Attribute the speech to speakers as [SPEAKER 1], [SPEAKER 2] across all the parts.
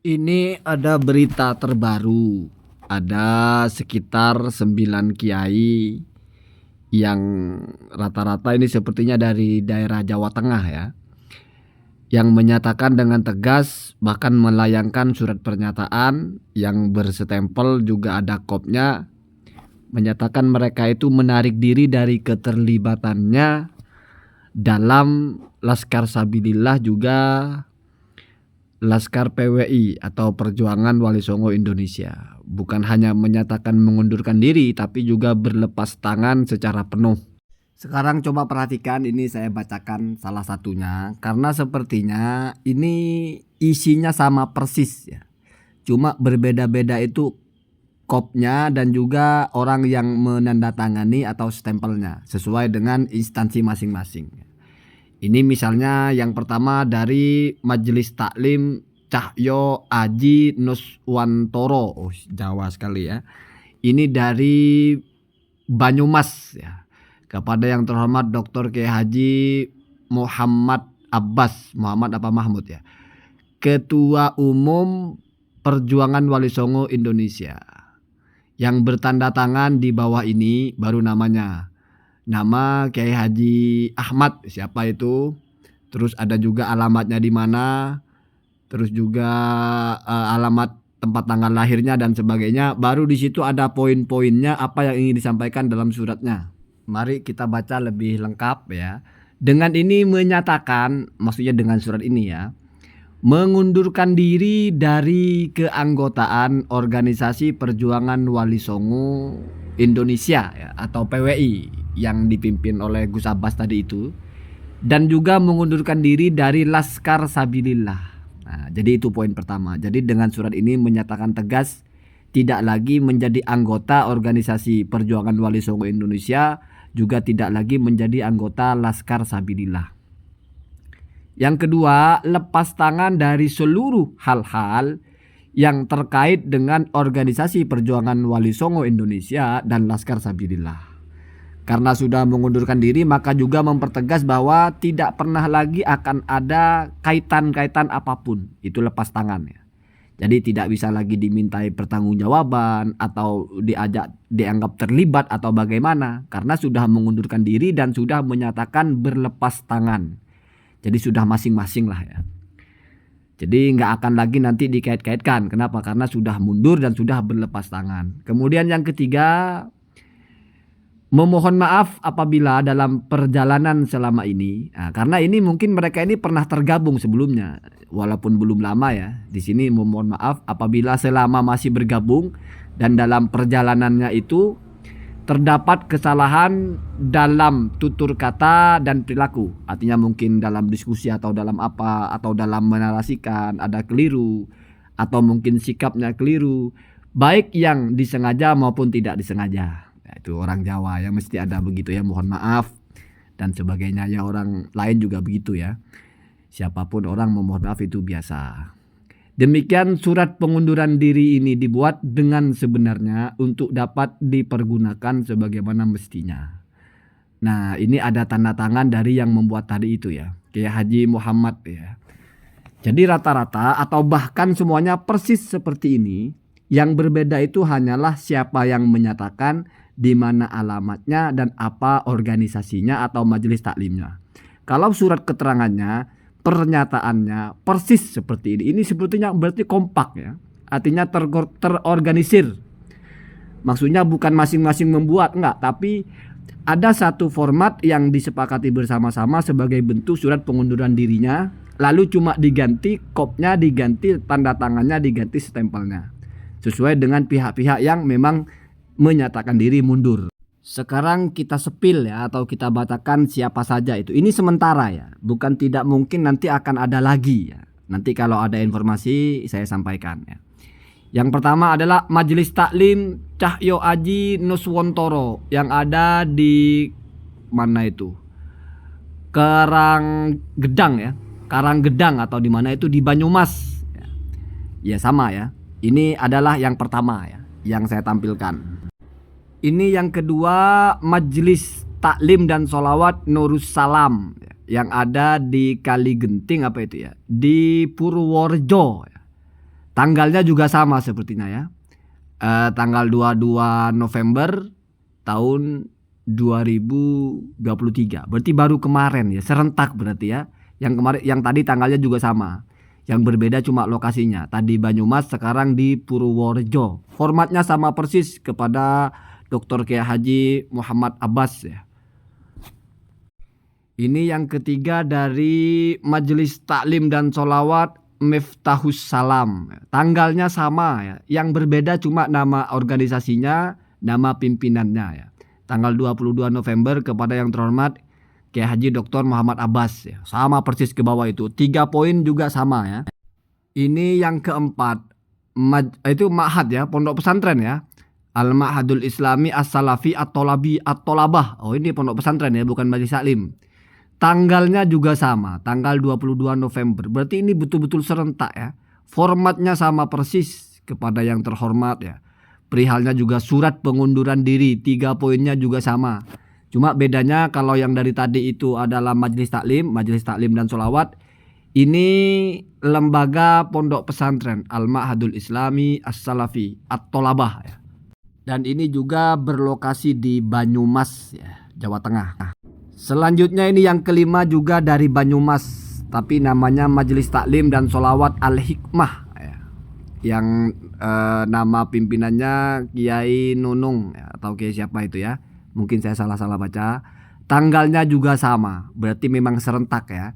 [SPEAKER 1] Ini ada berita terbaru. Ada sekitar 9 kiai yang rata-rata ini sepertinya dari daerah Jawa Tengah ya, yang menyatakan dengan tegas bahkan melayangkan surat pernyataan yang berstempel juga ada kopnya, menyatakan mereka itu menarik diri dari keterlibatannya dalam Laskar Sabilillah juga Laskar PWI atau Perjuangan Wali Songo Indonesia. Bukan hanya menyatakan mengundurkan diri tapi juga berlepas tangan secara penuh. Sekarang coba perhatikan, ini saya bacakan salah satunya karena sepertinya ini isinya sama persis ya. Cuma berbeda-beda itu kopnya dan juga orang yang menandatangani atau stempelnya sesuai dengan instansi masing-masing. Ini misalnya yang pertama dari Majelis Taklim Cahyo Aji Nuswantoro. Oh, Jawa sekali ya. Ini dari Banyumas ya. Kepada yang terhormat Dr. Kiai Haji Muhammad Abbas, Muhammad apa Mahmud ya, Ketua Umum Perjuangan Wali Songo Indonesia. Yang bertanda tangan di bawah ini baru namanya. Nama Kiai Haji Ahmad, siapa itu? Terus ada juga alamatnya di mana, terus juga alamat tempat tanggal lahirnya dan sebagainya. Baru di situ ada poin-poinnya apa yang ingin disampaikan dalam suratnya. Mari kita baca lebih lengkap ya. Dengan ini menyatakan, maksudnya dengan surat ini ya, mengundurkan diri dari keanggotaan Organisasi Perjuangan Wali Songo Indonesia ya, atau PWI yang dipimpin oleh Gus Abbas tadi itu, dan juga mengundurkan diri dari Laskar Sabilillah. Nah, jadi itu poin pertama. Jadi dengan surat ini menyatakan tegas tidak lagi menjadi anggota Organisasi Perjuangan Wali Songo Indonesia, juga tidak lagi menjadi anggota Laskar Sabilillah. Yang kedua, lepas tangan dari seluruh hal-hal yang terkait dengan Organisasi Perjuangan Wali Songo Indonesia dan Laskar Sabilillah. Karena sudah mengundurkan diri, maka juga mempertegas bahwa tidak pernah lagi akan ada kaitan-kaitan apapun. Itu lepas tangan ya. Jadi tidak bisa lagi dimintai pertanggungjawaban atau dianggap terlibat atau bagaimana, karena sudah mengundurkan diri dan sudah menyatakan berlepas tangan. Jadi sudah masing-masing lah ya. Jadi nggak akan lagi nanti dikait-kaitkan. Kenapa? Karena sudah mundur dan sudah berlepas tangan. Kemudian yang ketiga, memohon maaf apabila dalam perjalanan selama ini, karena ini mungkin mereka ini pernah tergabung sebelumnya, walaupun belum lama ya. Di sini memohon maaf apabila selama masih bergabung dan dalam perjalanannya itu terdapat kesalahan dalam tutur kata dan perilaku. Artinya mungkin dalam diskusi atau dalam apa, atau dalam menarasikan ada keliru, atau mungkin sikapnya keliru, baik yang disengaja maupun tidak disengaja. Itu orang Jawa ya, mesti ada begitu ya, mohon maaf dan sebagainya ya. Orang lain juga begitu ya, siapapun orang memohon maaf itu biasa. Demikian surat pengunduran diri ini dibuat dengan sebenarnya untuk dapat dipergunakan sebagaimana mestinya. Nah, ini ada tanda tangan dari yang membuat tadi itu ya, Kiai Haji Muhammad ya. Jadi rata-rata atau bahkan semuanya persis seperti ini. Yang berbeda itu hanyalah siapa yang menyatakan, di mana alamatnya, dan apa organisasinya atau majelis taklimnya. Kalau surat keterangannya, pernyataannya persis seperti ini. Ini sebetulnya berarti kompak ya. Artinya terorganisir. Maksudnya bukan masing-masing membuat, enggak, tapi ada satu format yang disepakati bersama-sama sebagai bentuk surat pengunduran dirinya. Lalu cuma diganti kopnya, diganti tanda tangannya, diganti stempelnya, sesuai dengan pihak-pihak yang memang menyatakan diri mundur. Sekarang kita sepil ya, atau kita bacakan siapa saja itu. Ini sementara ya, bukan tidak mungkin nanti akan ada lagi ya. Nanti kalau ada informasi saya sampaikan ya. Yang pertama adalah Majelis Taklim Cahyo Aji Nuswantoro yang ada di mana itu? Karanggedang ya. Karanggedang atau di mana itu, di Banyumas. Ya sama ya. Ini adalah yang pertama ya, yang saya tampilkan. Ini yang kedua, Majelis Taklim dan Sholawat Nurus Salam yang ada di Kaligenting apa itu ya, di Purworejo. Tanggalnya juga sama sepertinya ya. Tanggal 22 November tahun 2023. Berarti baru kemarin ya, serentak berarti ya. Yang kemarin, yang tadi tanggalnya juga sama. Yang berbeda cuma lokasinya. Tadi Banyumas, sekarang di Purworejo. Formatnya sama persis kepada Dr. Kiai Haji Muhammad Abbas ya. Ini yang ketiga dari Majelis Taklim dan Sholawat Miftahus Salam. Tanggalnya sama ya. Yang berbeda cuma nama organisasinya, nama pimpinannya ya. Tanggal 22 November kepada yang terhormat Kiai Haji Dr. Muhammad Abbas ya. Sama persis ke bawah itu. 3 poin juga sama ya. Ini yang keempat, itu ma'had ya, pondok pesantren ya. Al-Ma'hadul Islami As-Salafi At-Tolabi At-Tolabah. Oh, ini pondok pesantren ya, bukan majelis taklim. Tanggalnya juga sama, tanggal 22 November. Berarti ini betul-betul serentak ya. Formatnya sama persis kepada yang terhormat ya. Perihalnya juga surat pengunduran diri, 3 poinnya juga sama. Cuma bedanya kalau yang dari tadi itu adalah majelis taklim dan sholawat. Ini lembaga pondok pesantren Al-Ma'hadul Islami As-Salafi At-Tolabah ya. Dan ini juga berlokasi di Banyumas ya, Jawa Tengah. Selanjutnya ini yang kelima juga dari Banyumas, tapi namanya Majelis Taklim dan Sholawat Al-Hikmah ya. Yang nama pimpinannya Kiai Nunung ya, atau Kiai siapa itu ya. Mungkin saya salah-salah baca. Tanggalnya juga sama, berarti memang serentak ya.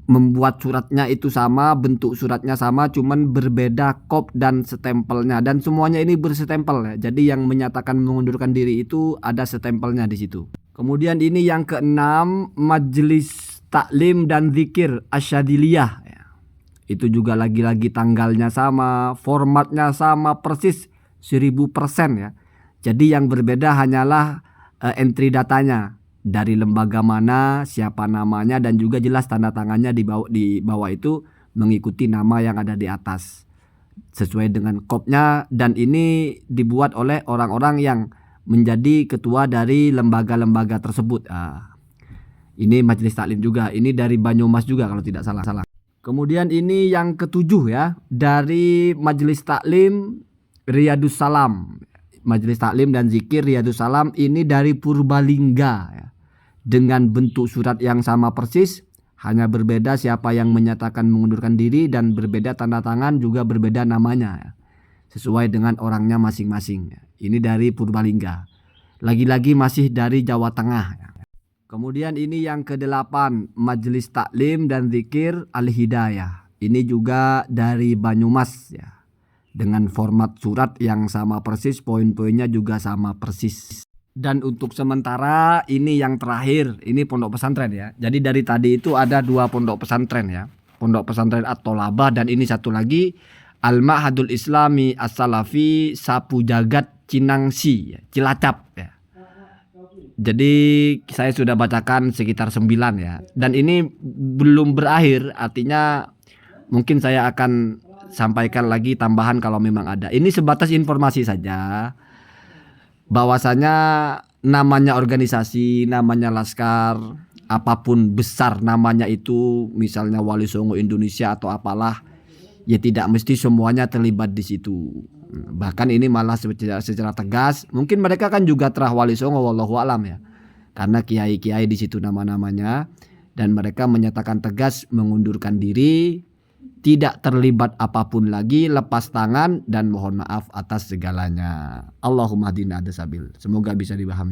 [SPEAKER 1] Membuat suratnya itu sama, bentuk suratnya sama, cuman berbeda kop dan stempelnya, dan semuanya ini berstempel ya. Jadi yang menyatakan mengundurkan diri itu ada stempelnya di situ. Kemudian ini yang keenam, Majelis Taklim dan Zikir Asyadiliyah ya. Itu juga lagi-lagi tanggalnya sama, formatnya sama persis 1000% ya. Jadi yang berbeda hanyalah entry datanya, dari lembaga mana, siapa namanya, dan juga jelas tanda tangannya di bawah itu mengikuti nama yang ada di atas sesuai dengan kopnya. Dan ini dibuat oleh orang-orang yang menjadi ketua dari lembaga-lembaga tersebut. Ini majelis taklim juga, ini dari Banyumas juga kalau tidak salah. Kemudian ini yang ketujuh ya, dari Majelis Taklim Riyadus Salam. Majelis Taklim dan Zikir Riyadus Salam ini dari Purbalingga ya. Dengan bentuk surat yang sama persis, hanya berbeda siapa yang menyatakan mengundurkan diri, dan berbeda tanda tangan, juga berbeda namanya ya. Sesuai dengan orangnya masing-masing ya. Ini dari Purbalingga. Lagi-lagi masih dari Jawa Tengah ya. Kemudian ini yang ke-8, Majelis Taklim dan Zikir Al-Hidayah. Ini juga dari Banyumas ya. Dengan format surat yang sama persis, poin-poinnya juga sama persis. Dan untuk sementara ini yang terakhir, ini pondok pesantren ya. Jadi dari tadi itu ada 2 pondok pesantren ya. Pondok pesantren At-Tolabah, dan ini satu lagi Al-Ma'hadul Islami As-Salafi Sapu Jagat Cinangsi ya, Cilacap ya. Jadi saya sudah bacakan sekitar 9 ya. Dan ini belum berakhir, artinya mungkin saya akan sampaikan lagi tambahan kalau memang ada. Ini sebatas informasi saja, bahwasanya namanya organisasi, namanya laskar, apapun besar namanya itu, misalnya Wali Songo Indonesia atau apalah, ya tidak mesti semuanya terlibat di situ. Bahkan ini malah secara tegas, mungkin mereka kan juga terah Wali Songo, wallahu alam ya, karena kiai-kiai di situ nama-namanya, dan mereka menyatakan tegas mengundurkan diri, tidak terlibat apapun lagi, lepas tangan, dan mohon maaf atas segalanya. Allahumma hdina ada sabil. Semoga bisa dipahami.